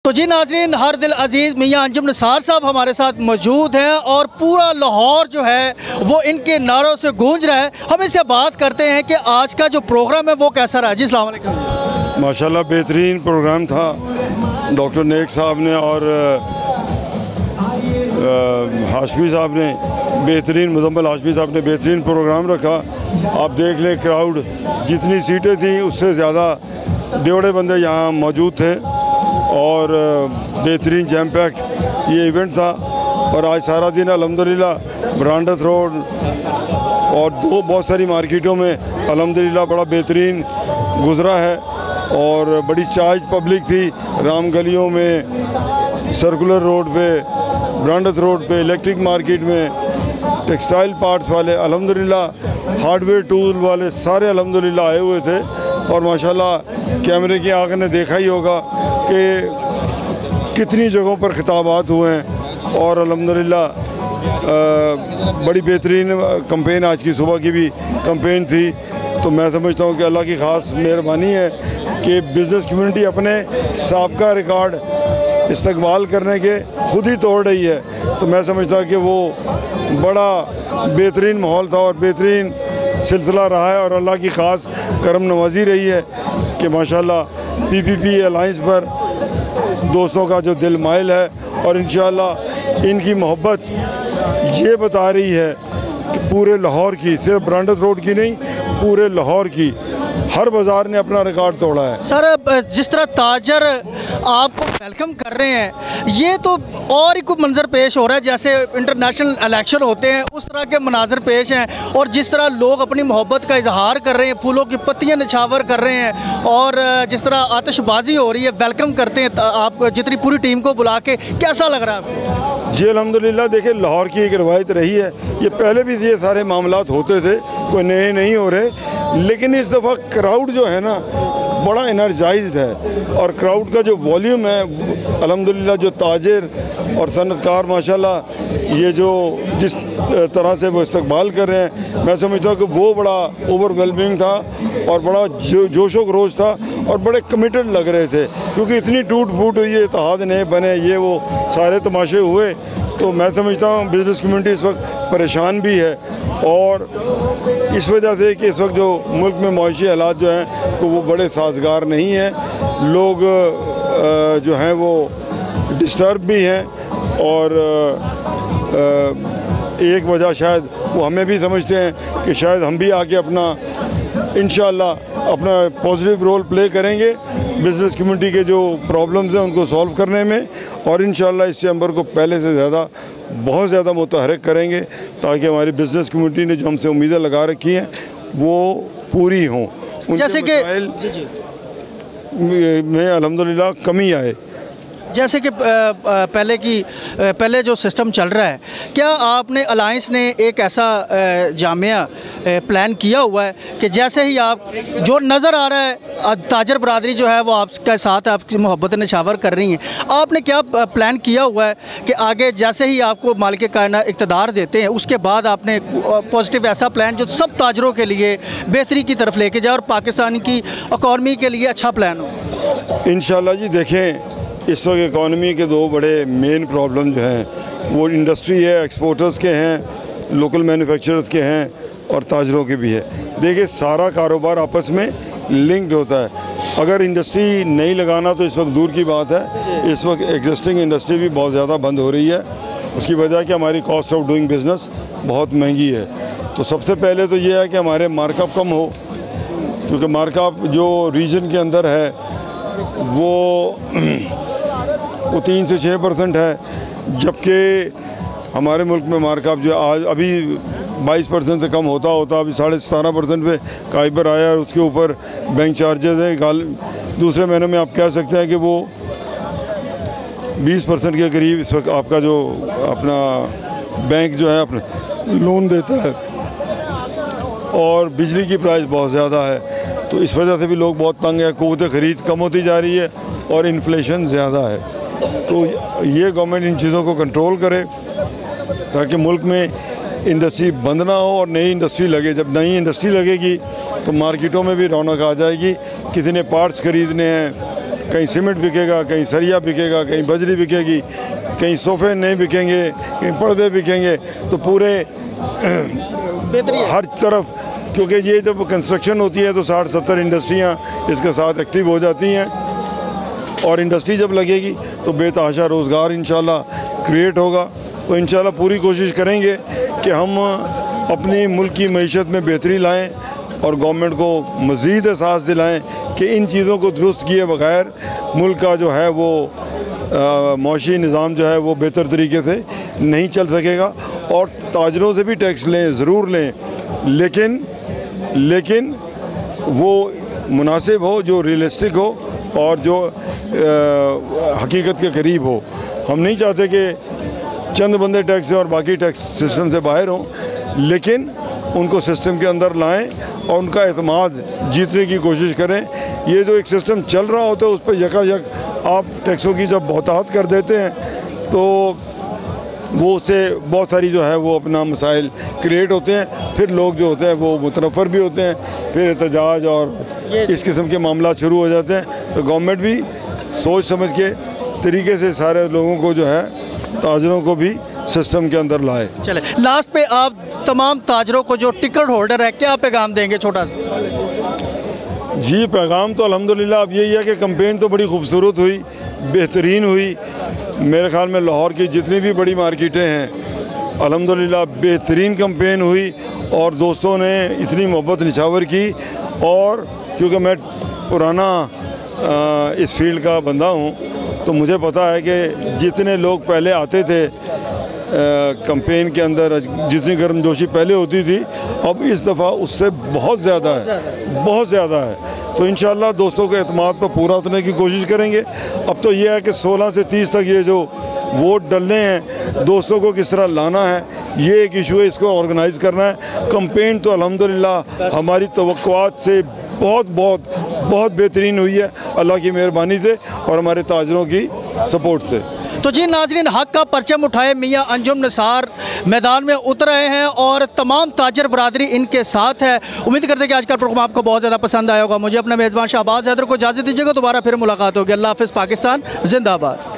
तो जी नाज़रीन, हर दिल अजीज़ मियाँ अंजुम निसार साहब हमारे साथ मौजूद हैं और पूरा लाहौर जो है वो इनके नारों से गूंज रहा है। हम इससे बात करते हैं कि आज का जो प्रोग्राम है वो कैसा रहा। जी अस्सलाम वालेकुम। माशाल्लाह बेहतरीन प्रोग्राम था। डॉक्टर नेक साहब ने और हाशमी साहब ने बेहतरीन, मुजम्मल हाशमी साहब ने बेहतरीन प्रोग्राम रखा। आप देख लें क्राउड, जितनी सीटें थी उससे ज़्यादा डेढ़े बंदे यहाँ मौजूद थे और बेहतरीन जैम पैक ये इवेंट था। और आज सारा दिन अल्हम्दुलिल्लाह ब्रांडस रोड और बहुत सारी मार्केटों में अल्हम्दुलिल्लाह बड़ा बेहतरीन गुज़रा है और बड़ी चार्ज पब्लिक थी। राम गलियों में, सर्कुलर रोड पे, ब्रांडस रोड पे, इलेक्ट्रिक मार्केट में, टेक्सटाइल पार्ट्स वाले अल्हम्दुलिल्लाह, हार्डवेयर टूल वाले सारे अल्हम्दुलिल्लाह आए हुए थे। और माशाल्लाह कैमरे की आंख ने देखा ही होगा कि कितनी जगहों पर खिताबात हुए हैं और अल्हम्दुलिल्लाह बड़ी बेहतरीन कैंपेन, आज की सुबह की भी कैंपेन थी। तो मैं समझता हूँ कि अल्लाह की ख़ास मेहरबानी है कि बिज़नेस कम्युनिटी अपने साबका रिकॉर्ड इस्तकबाल करने के खुद ही तोड़ रही है। तो मैं समझता हूँ कि वो बड़ा बेहतरीन माहौल था और बेहतरीन सिलसिला रहा है और अल्लाह की ख़ास करम नवाजी रही है कि माशाल्लाह पीपीपी अलायंस पर दोस्तों का जो दिल माइल है और इंशाअल्लाह इनकी मोहब्बत ये बता रही है कि पूरे लाहौर की, सिर्फ ब्रांडस रोड की नहीं, पूरे लाहौर की हर बाज़ार ने अपना रिकॉर्ड तोड़ा है। सर, जिस तरह ताजर आपको वेलकम कर रहे हैं, ये तो और ही कोई मंजर पेश हो रहा है जैसे इंटरनेशनल इलेक्शन होते हैं उस तरह के मनाजर पेश हैं। और जिस तरह लोग अपनी मोहब्बत का इजहार कर रहे हैं, फूलों की पत्तियां निछावर कर रहे हैं और जिस तरह आतिशबाजी हो रही है, वेलकम करते हैं आप जितनी पूरी टीम को बुला के, कैसा लग रहा है आपको? जी अल्हम्दुलिल्लाह, देखिए लाहौर की एक रवायत रही है, ये पहले भी ये सारे मामलात होते थे, कोई नए नहीं हो रहे। लेकिन इस दफ़ा क्राउड जो है ना बड़ा एनर्जाइज्ड है और क्राउड का जो वॉल्यूम है अल्हम्दुलिल्लाह, जो ताजिर और सनतकार माशाल्लाह ये जो जिस तरह से वो इस्तकबाल कर रहे हैं, मैं समझता हूँ कि वो बड़ा ओवरवेलमिंग था और बड़ा जोशो खरोश था और बड़े कमिटेड लग रहे थे। क्योंकि इतनी टूट फूट हुई है, इत्तेहाद नहीं बने, ये वो सारे तमाशे हुए। तो मैं समझता हूँ बिज़नेस कम्युनिटी इस वक्त परेशान भी है और इस वजह से कि इस वक्त जो मुल्क में माशी हालात जो हैं तो वो बड़े साजगार नहीं हैं। लोग जो हैं वो डिस्टर्ब भी हैं और एक वजह शायद वो हमें भी समझते हैं कि शायद हम भी आके अपना इंशाअल्लाह अपना पॉजिटिव रोल प्ले करेंगे बिज़नेस कम्युनिटी के जो प्रॉब्लम्स हैं उनको सॉल्व करने में और इंशाअल्लाह इस चैम्बर को पहले से ज़्यादा, बहुत ज़्यादा मुतहरिक करेंगे ताकि हमारी बिज़नेस कम्युनिटी ने जो हमसे उम्मीदें लगा रखी हैं वो पूरी हों। जैसे कि में अल्हम्दुलिल्लाह कमी आए। जैसे कि पहले जो सिस्टम चल रहा है, क्या आपने अलायंस ने एक ऐसा जामिया प्लान किया हुआ है कि जैसे ही आप जो नज़र आ रहा है ताजर बरादरी जो है वो आपके साथ आपकी मोहब्बत निछावर कर रही हैं, आपने क्या प्लान किया हुआ है कि आगे जैसे ही आपको मालिक कायनात इक़्तिदार देते हैं उसके बाद आपने पॉजिटिव ऐसा प्लान जो सब ताजरों के लिए बेहतरी की तरफ लेके जाए और पाकिस्तान की इकॉनमी के लिए अच्छा प्लान हो? इंशाअल्लाह जी, देखें इस वक्त इकॉनमी के दो बड़े मेन प्रॉब्लम जो हैं वो इंडस्ट्री है, एक्सपोर्टर्स के हैं, लोकल मैन्युफैक्चरर्स के हैं और ताजरों के भी है। देखिए सारा कारोबार आपस में लिंक्ड होता है। अगर इंडस्ट्री नहीं लगाना तो इस वक्त दूर की बात है। इस वक्त एग्जिस्टिंग इंडस्ट्री भी बहुत ज़्यादा बंद हो रही है। उसकी वजह कि हमारी कॉस्ट ऑफ डूइंग बिज़नेस बहुत महंगी है। तो सबसे पहले तो ये है कि हमारे मार्कअप कम हो, क्योंकि मार्कअप जो रीजन के अंदर है वो 3 से 6% है, जबकि हमारे मुल्क में मार्कअप जो आज अभी 22% से कम होता अभी 17.5% पे काइबर आया और उसके ऊपर बैंक चार्जेस हैं। दूसरे महीने में आप कह सकते हैं कि वो 20% के करीब इस वक्त आपका जो अपना बैंक जो है अपना लोन देता है और बिजली की प्राइस बहुत ज़्यादा है। तो इस वजह से भी लोग बहुत तंग है, क़ुव्वत ख़रीद कम होती जा रही है और इन्फ्लेशन ज़्यादा है। तो ये गवर्नमेंट इन चीज़ों को कंट्रोल करे ताकि मुल्क में इंडस्ट्री बंद ना हो और नई इंडस्ट्री लगे। जब नई इंडस्ट्री लगेगी तो मार्केटों में भी रौनक आ जाएगी। किसी ने पार्ट्स ख़रीदने हैं, कहीं सीमेंट बिकेगा, कहीं सरिया बिकेगा, कहीं बजरी बिकेगी, कहीं सोफे नहीं बिकेंगे, कहीं पर्दे बिकेंगे। तो पूरे हर तरफ, क्योंकि ये जब कंस्ट्रक्शन होती है तो 60-70 इंडस्ट्रियाँ इसके साथ एक्टिव हो जाती हैं, और इंडस्ट्री जब लगेगी तो बेतहाशा रोज़गार इंशाल्लाह क्रिएट होगा। तो इंशाल्लाह पूरी कोशिश करेंगे कि हम अपनी मुल्क की मईशत में बेहतरी लाएं और गवर्नमेंट को मज़ीद एहसास दिलाएं कि इन चीज़ों को दुरुस्त किए बगैर मुल्क का जो है वो मौशी निज़ाम जो है वो बेहतर तरीके से नहीं चल सकेगा। और ताजरों से भी टैक्स लें, ज़रूर लें, लेकिन वो मुनासिब हो, जो रियलिस्टिक हो और जो हकीकत के करीब हो। हम नहीं चाहते कि चंद बंदे टैक्स से और बाकी टैक्स सिस्टम से बाहर हों, लेकिन उनको सिस्टम के अंदर लाएं और उनका एतमाद जीतने की कोशिश करें। ये जो एक सिस्टम चल रहा होता है उस पर यकायक आप टैक्सों की जब बहुतात कर देते हैं तो वो उससे बहुत सारी जो है वो अपना मसाइल क्रिएट होते हैं, फिर लोग जो होते हैं वो मुतनफ़र भी होते हैं, फिर एहतजाज और इस किस्म के मामला शुरू हो जाते हैं। तो गवर्नमेंट भी सोच समझ के तरीके से सारे लोगों को जो है ताजरों को भी सिस्टम के अंदर लाए। चले लास्ट पे आप तमाम ताजरों को जो टिकट होल्डर है क्या पैगाम देंगे छोटा सा? जी, पैगाम तो अल्हम्दुलिल्लाह अब यही है कि कैंपेन तो बड़ी खूबसूरत हुई, बेहतरीन हुई। मेरे ख़्याल में लाहौर की जितनी भी बड़ी मार्केटें हैं अल्हम्दुलिल्लाह बेहतरीन कैंपेन हुई और दोस्तों ने इतनी मोहब्बत निछावर की। और क्योंकि मैं पुराना इस फील्ड का बंदा हूँ तो मुझे पता है कि जितने लोग पहले आते थे कैंपेन के अंदर, जितनी गर्मजोशी पहले होती थी, अब इस दफ़ा उससे बहुत ज़्यादा है। तो इंशाल्लाह दोस्तों के एतमाद पर पूरा उतरने की कोशिश करेंगे। अब तो ये है कि 16 से 30 तक ये जो वोट डलने हैं, दोस्तों को किस तरह लाना है, ये एक इशू है, इसको ऑर्गेनाइज़ करना है। कैंपेन तो अल्हम्दुलिल्लाह हमारी तवक्कुआत से बहुत बेहतरीन हुई है, अल्लाह की मेहरबानी से और हमारे ताजरों की सपोर्ट से। तो जी नाज़रीन, हक़ का परचम उठाए मियाँ अंजुम निसार मैदान में उतर आए हैं और तमाम ताजर बरादरी इनके साथ है। उम्मीद करते हैं कि आज का प्रोग्राम आपको बहुत ज़्यादा पसंद आया होगा। मुझे अपने मेज़बान शाहबाज हैदर को इजाज़त दीजिएगा, दोबारा फिर मुलाकात होगी। अल्लाह हाफ़िज़। पाकिस्तान जिंदाबाद।